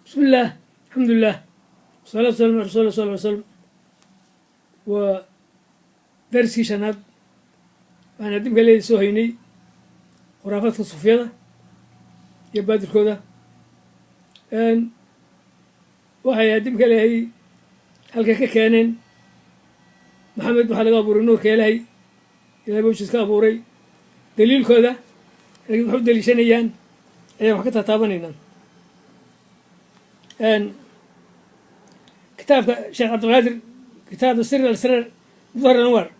بسم الله الحمد لله والصلاة والسلام على رسول الله صلى الله عليه وسلم. ودرسي شناد وأنا دم قال لي سوهيني خرافات الصوفية يبادر الكودة أن وهي دم قال لي هل كانن محمد بحلقة أبو النور كيلهي إلى بوشس كابوري دليل كودة لكن بحب دليل شنيان أيام حكتها طابنينا أن كتاب شيخ عبد القادر كتاب السر الأسرار ظهر الأنوار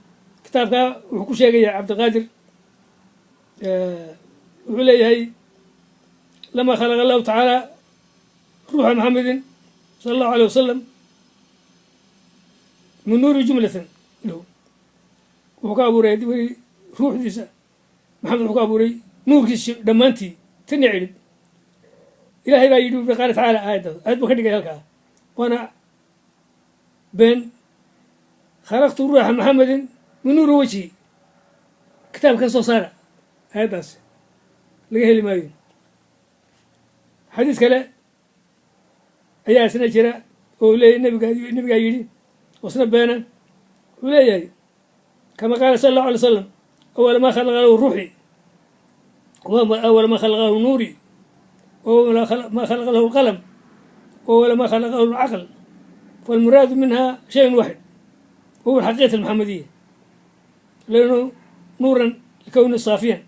كتاب وحكو شيخ عبد القادر وعليه لما خلق الله تعالى روح محمد صلى الله عليه وسلم من نور جملة له وحكا أبوري روح ديسا محمد حكا أبوري نور كيش دمانتي تني علم إلهي بقى يدو بقال تعالى آيات بخدق هلكا وانا بين خلقت روح محمد من نور وجهي كتاب كان صار آيات داس لقيه اللي ما يون حديث كلا أيها سنة جرا ولي النبي قال يدي وسنة بينا ولي كما قال صلى الله عليه وسلم أول ما خلق له روحي وأول ما خلق له نوري وأول ما خلق له القلم وأول ما خلق له العقل فالمراد منها شيء واحد هو الحقيقة المحمدية لأنه نورا لكون صافيا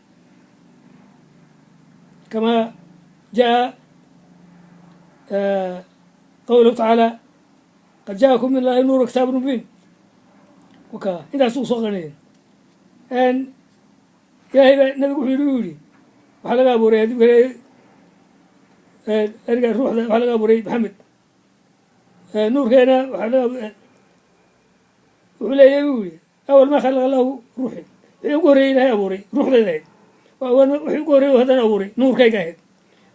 كما جاء قوله تعالى قد جاءكم من الله نور وكتاب مبين وكا إذا سوق صغنين أن يا نبي يقولي وحلقة أبو ريد أرجع الروح وحلقة أبو ريد محمد نور كان وحلقة ولا يقولي أول ما خلق الله روحي يقول إلى أبو ريد روح ذي وأول ما يقول هذا أبو ريد نور كي قاعد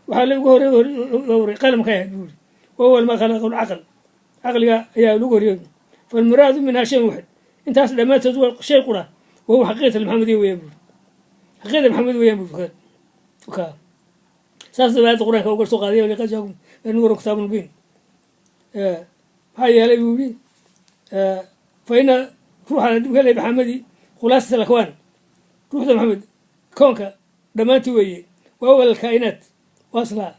وحلقة يقول أبو ريد قلم كي يقول وأول ما خلق العقل عقل يا يقول فالمراد منها شيء واحد انت أصلا ما تزور شيء قرى وهو حقيقة المحمدية ويقول حقيقة المحمدية ويقول وكا ساس بعد القرآن كوكر سوق هذه اللي قد جاكم النور وكتاب مبين هاي اللي بيقولي فإن روح على دبكة محمدي خلاصة الأكوان روح محمد كونك دمانتي ويا وأول الكائنات واصلة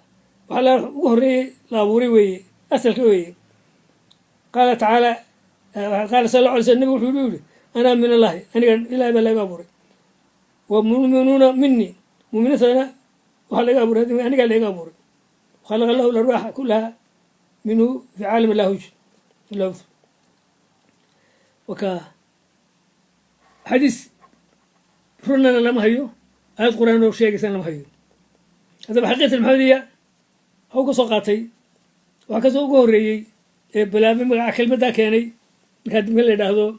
وعلى ظهري لابوري ويا أصل ويا قال تعالى قال صلى الله عليه وسلم أنا من الله أنا إلى بلا أبوري ومؤمنون مني مؤمنون أنا وخلق أبوري أنا قال لي أبوري وخلق الله الأرواح كلها منه في عالم اللاهوت وكا حديث فرنا لما هيو آيات قرآن وشيء سنة لما هيو هذا بحقيقة المحمدية هو كسوقاتي وهكذا وقوري بلا بمقع كلمة ذا كاني كانت مقلة هذا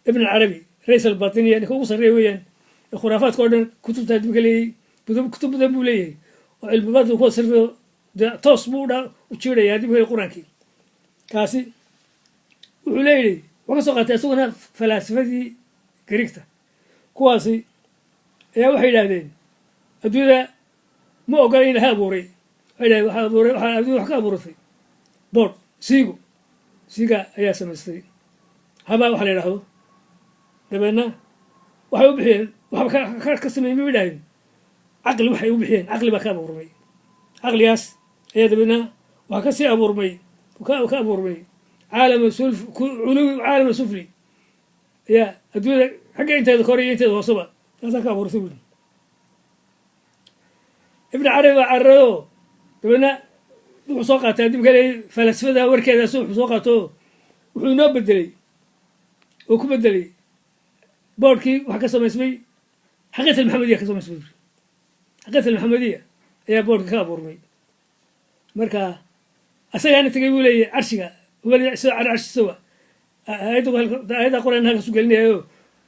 ابن العربي رئيس الباطنية يعني هو صريح ويان الخرافات كورن كتب تهدم لي كتب ذنبوا لي وعلم بعض هو صرف تصبودا وتشيري يعني بقى القرآن كي كاسي وعليلي وكسوقاتي أسونا فلاسفة كريكتا كواسي يا وحيد هذين أدولا ما أقولين هابوري هذا هابوري هذا حكا بورثي بور سيجا يا سمستري هبا وحلي له دبنا وحيو بحين وحب كسمين بيداين عقل وحيو بحين عقل بكا بورمي عقل ياس يا دبنا وكسي أبورمي وكا أبورمي عالم سلف علو عالم سفلي يا أدولا حاجة أنت ذكري أنت وصبا هذا كابورثي ابن عربي عرّو دبنا وسوقته دي قال فلسفة وركذا سوق سوقته وحنا بدلي وكبدلي بوركي وحكى سمسمي حقيقة المحمدية كسمسمي حقيقة المحمدية يا بورك كابورمي مركا أصلا أنا تقول لي عرشها هو اللي على عرش سوا هذا قرآن هذا سوق لنا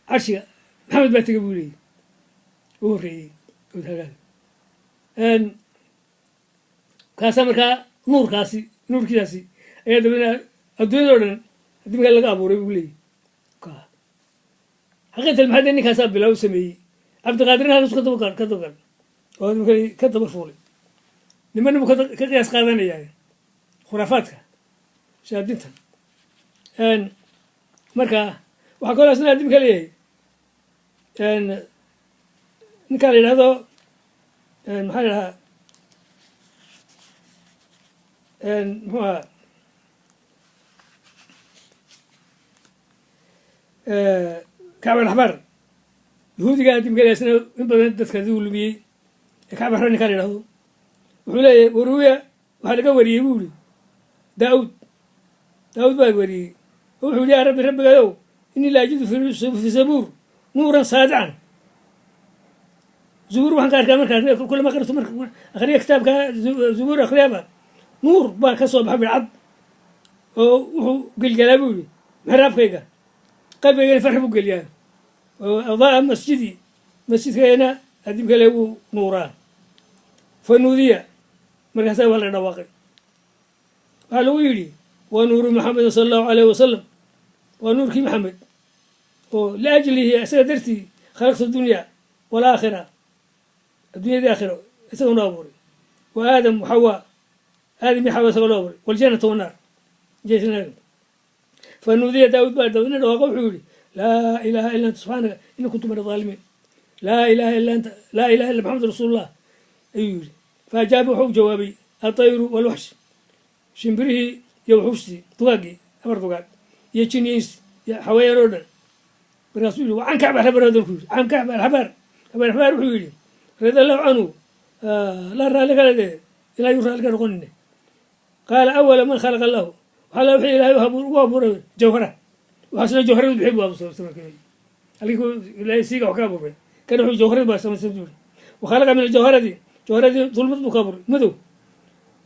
عرشها محمد ما تقول لي وري وهذا أن كاسمركا نور كاسي نور كياسي أيه دبنا الدنيا دورنا دبنا لقى أبوري بقولي كا حقيقة المحدني كاسب بلاو سمي عبد القادر هذا كتب وهذا كتب فولي لمن كقياس قادني يعني khuraafaadka shaadinta marka waxaa kaloo isna adimka leeyahay ninkaa la yidhahdo maxaa la yidhahaa muxuu ahaa kacb alaxbaar yahuudiga adimka leeyahay isna in badan dadka adigu lumiyey kacb axbaar ninkaa la yidhahdo wuxuu leeyahay waruwiya waxaa laga wariyey buu yihi daauud baa wariyey oo wuxuu yihi yaa rabbi rabbigayow inii la ajidu fi zabuur nuuran saadican zubuur waxaan ka arkaa markaa kulama qarto marka akhriya kitaabka zubuur akhriyaba nuur baa ka soo baxa bidcad oo wuxuu gelgelaa buu yihi mixraabkayga qalbigayna farxi buu geliyaa oo adaa masjidii masjidkayna adimkale wuu nuuraa fanuudiya markaasaa waa la dhawaaqay waxaa lagu yidhi waa nuuru maxamedin sala allahu alayh wasalam waa nuurkii maxamed oo liajlihi isaga dartii khalaqta dunya walaakhira addunyadii aakhiro isaga noo abuuray wa aadam waxawaa aadam iyo xawa isaga noo abuuray waljannata wannaar fanuudiya daawud baa daawudna dhawaaqa wuxuu yihi laa ilaaha illa anta subxaanaka ina kuntu min adaalimiin laa ilaha illa anta laa ilaha illa maxamed rasuulullah ayuu yihi faajaaba wuxuu u jawaabay atayru walwaxsh shimbirihii iyo wuxuushtii dugaagii afar dugaag iyo jiniis iyo xawayaan oo dhan markaasuu yihi can kacb alxabaar hadalku yidhi can kacb alxabaar axbaar wuxuu yidhi radiallahu canhu la raalli kale dee ilahay u raalli ka noqonine qaala awala man khalaqa allahu waxaa la wixii ilahay ugu abuuray jawhara waxaasna jawharadu bixi buu abuuray halkii ilahay siiga wax ka abuuray kana wuxuu jawharadu baa samaysan buuri wakhalaqa min aljawharadi jawharadii dulmad buu ka abuuray madow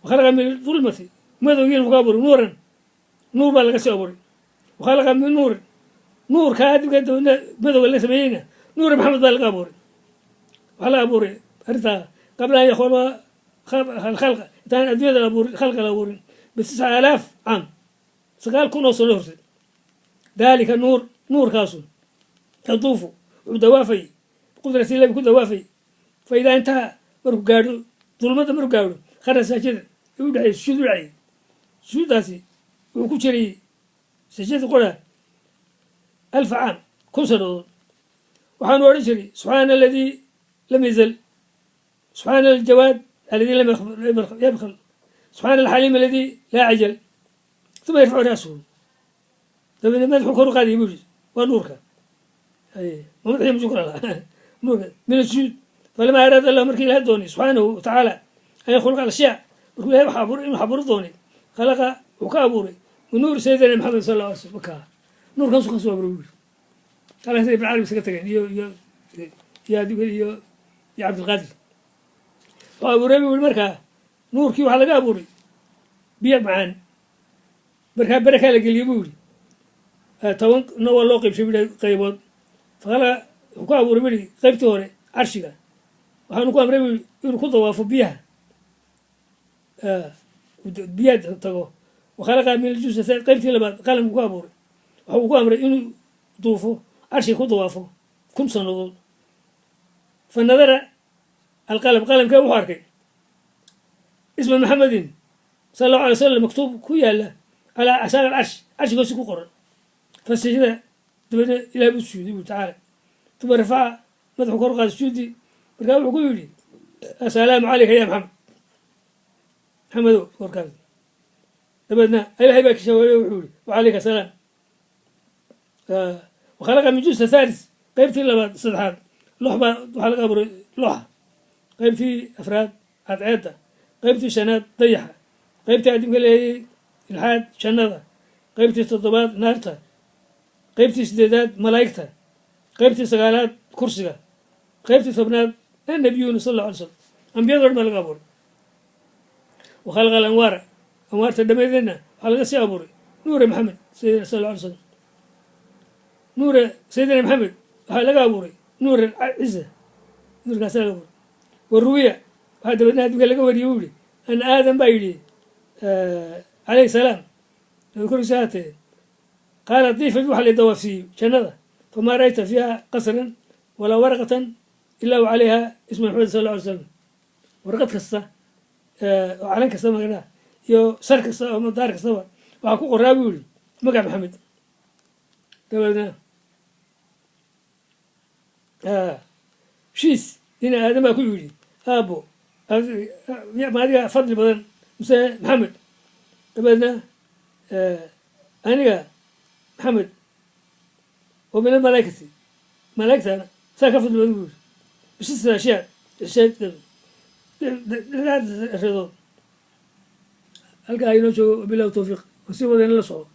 wakhalaqa min dulmati madowgiina buu ka abuuray nuuran nuur baa laga soo abuuray wakhalaqa min nuurin nuurkaa adibka madowga la sameeyeyna nuura maxamed baa laga abuuray waxaa la abuuray arrintaa qabla an yakhluqa alkhalqa intaan addunyada khalqa la abuurin bitisca aalaaf caam 9,000 oo sano horteed daalika nuurkaasu yaduufu wuxuu dawaafay biqudrati ilahi ku dawaafay fa idaa intaha markuu gaadho dulmadda markuu gaadho khara saajada ee u dhexeey sujuud u dhacayay sujuuddaasi wuxuu ku jiray sajada qora 1000 caam 1,000 sanadood waxaanu odhan jiray subxaana aladii lam yazal subxaana aljawaad aladii lam yabkhal subxaana alxaliim aladii laa cajal uma yarfacu ra'suhu dabeedna madaxuu kor u qaadayay buu yidhi waa nuurka ma madaxii mushukra lahaa nuurka min asujuud falamaa araada allah markii ilaha doonay subxaanahu watacaala an yakhluqa alashyaa markuu ilahay wax abuuray inuu abuuro doonay khalaqa wuxuu ka abuuray min nuuri sayidina maxamed sal alla alay slam wakaa nuurkaasu kasoo abuuray buu yidhi halkaas ibn carabi isaga tageen iyo cabdilqaadir wuxuu abuuray buu yihi markaa nuurkii waxaa laga abuuray biyo macaan markaa berakaa la geliyey buu yihi 10 waa loo qaybshay bui qaybood fakala wuxuu ku abuuray bui qaybtii hore carshiga waxaanu ku amray bui inuu ku dawaafo biyaha tago wakhalaqa min aljusa qaybtii labaad qalamku ku abuuray waxa uu ku amray inuu duufo carshiga ku dawaafo 1,000 sanadood fa nadara alqalam qalamkee wuxuu arkay isma maxamedin sala allahu alay wasalam maktuub ku yaala calaa asaaq alcarsh carshigoosi ku qoran fasajada dabeedna ilahi buu sujuuday buu tacaala uma rafaca madaxuu kor u qaaday sujuudii markaa wuxuu ku yidhi assalaamu calayka ya maxamedow korkaas dabeedna ilahay baa ka jawaabay wuxuu yihi wacalayka asalaam wakhalaqa min jusa thalis qaybtii labaad saddexaad lox baa waxaa laga abuuray loxa qaybtii afraad cadceedda qaybtii shanaad dayaxa qaybtii adimka leeyay ilxaad jannada qaybtii 7aad naarta qaybtii 8aad malaa'igta qaybtii 9aad kursiga qaybtii 10aad annabiyuuna sal alla alay slam ambiyado dhan baa laga abuuray wakhalaqa alanwaara anwaarta dhammeedeedna waxaa laga sii abuuray nuura maxamed sayidina sal alla alay slam nuura sayidina maxamed waxaa laga abuuray nuur alciza nuurkaasa laga abuuray waruwiya waxaa dabeedna adimka laga wariyey uu yihi an aadam baa yidhi calayhi salaam nabi korkiisa haatee qaala diifa bi waxa la dawaafsiiyey jannada famaa ra'ayta fiiha qasran walaa waraqatan ilaa wa calayha isma maxamed sal alla alay slam warqad kasta oo calan kasta magana iyo sar kasta ama daar kastaba waxaa ku qoraa buu yidhi magac maxamed dabeedna shiis ina aadan baa ku yidhi aabo ma adiga fadli badan mise maxamed dabeedna aniga maxamed oo min almalaa'ikati malaa'igtana saa ka fadli badan buu yidhi bishisa ashyaa reedood halkaa inoo joogo wabillahi tawfiiq wasii wadayna la socdo